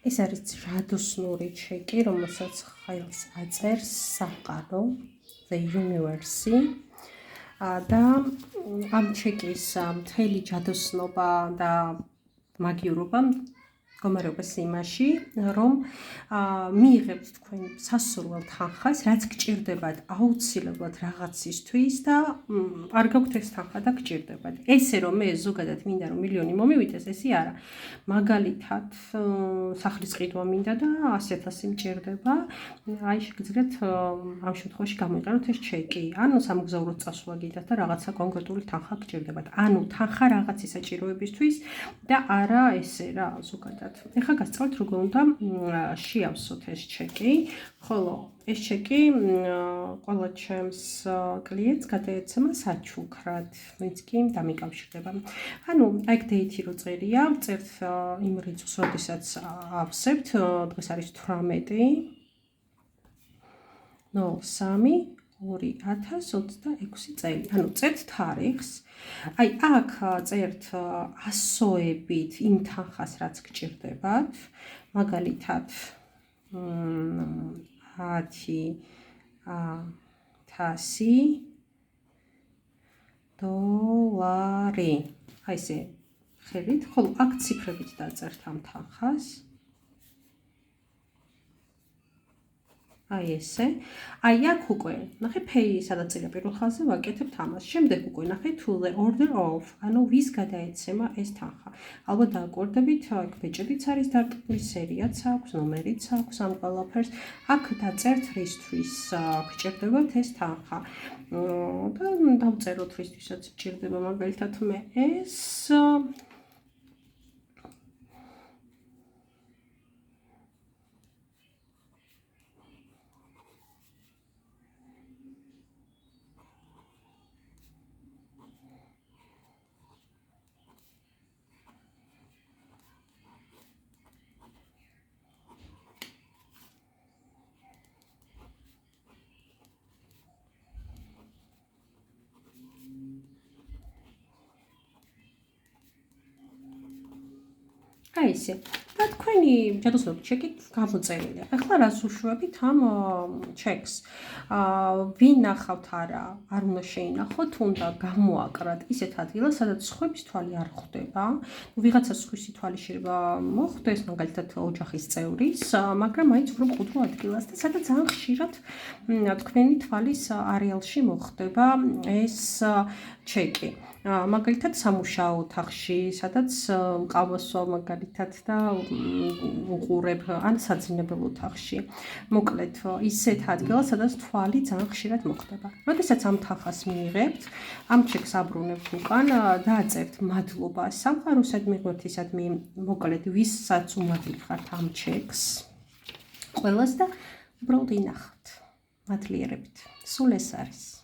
ეს არის ჯადოსნური ჩეკი, რომელსაც ხელს აწერს სამყარო, The Universe. და ამ ჩეკის მთელი ჯადოსნობა და მაგიურობა მდგომარეობს იმაში, რომ მიიღებთ თქვენ სასურველ თანხას, რაც გჭირდებათ აუცილებლად რაღაცისთვის და არ გაქვთ ეს თანხა და გჭირდებათ. ესე რომ მე ზოგადად მინდა რომ მილიონი მომივიდეს, ესე არა. მაგალითად, სახლის ყიდვა მინდა და 100,000 მჭირდება. აი შეგიძლიათ ამ შემთხვევაში გამოიყენოთ ეს ჩეკი. ანუ სამგზავროდ წასვლა გიდათ და რაღაცა კონკრეტული თანხა გჭირდებათ. ანუ თანხა რაღაცის საჭიროებისთვის და არა ესე რა ზოგადად. ეხლა გასწავლთ როგორ უნდა შეავსოთ ეს ჩეკი, ხოლო ეს ჩეკი ყველა ჩემს კლიენტს გადაეცემა საჩუქრად, ვინც კი დამიკავშირდება. ანუ აქ დეითი რო წერია, წერთ იმ რიცხვს, როდესაც ავსებთ, დღეს არის 18/03/2026 წელი. ანუ წერთ თარიღს. აი აქ წერთ ასოებით იმ თანხას, რაც გჭირდებათ. მაგალითად 10,000 დოლარი. აი ესე ხედით, ხოლო აქ ციფრებით დაწერთ ამ თანხას. აი ესე. აი აქ უკვე ნახე pay სადაც წერია პირველ ხაზზე ვაკეთებთ ამას. შემდეგ უკვე ნახე to the order of, ანუ ვის გადაეცემა ეს თანხა. ალბათ დააკვირდებით, აქ ბეჭედიც არის დარტყმული, სერიაც აქვს, ნომერიც აქვს ამ ყველაფერს. აქ დაწერთ რისთვის გჭირდებათ ეს თანხა. და დავწეროთ რისთვისაც გჭირდება, მაგალითად მე ეს აი ესე. და თქვენი ჯადოსნური ჩეკი გამოწერილია. ახლა რას უშვებით ამ ჩეკს? ვინ ნახავთ არა, არ უნდა შეინახოთ, უნდა გამოაკრათ ისეთ ადგილას, სადაც სხვების თვალი არ ხვდება. ვიღაცა სხვისი თვალი შეიძლება მოხვდეს, მაგალითად ოჯახის წევრის, მაგრამ მაინც უფრო მყუდრო ადგილას და სადაც ძალიან ხშირად თქვენი თვალის არეალში მოხდება ეს ჩეკი. მაგალითად სამუშაო ოთახში, სადაც მყავასვა მაგალითად და უყურებ ან საძინებელ ოთახში. მოკლედ ისეთ ადგილას, სადაც თვალი ძალიან ხშირად მოხდება. როდესაც ამ თანხას მიიღებთ, ამ ჩეკს აბრუნებთ უკან, დააწერთ მადლობა სამყაროსადმი, ღმერთისადმი, მოკლედ ვისაც უმადლი ხართ ამ ჩეკს. ყველას და უბრალოდ ინახავთ. მადლიერებით. სულ ეს არის.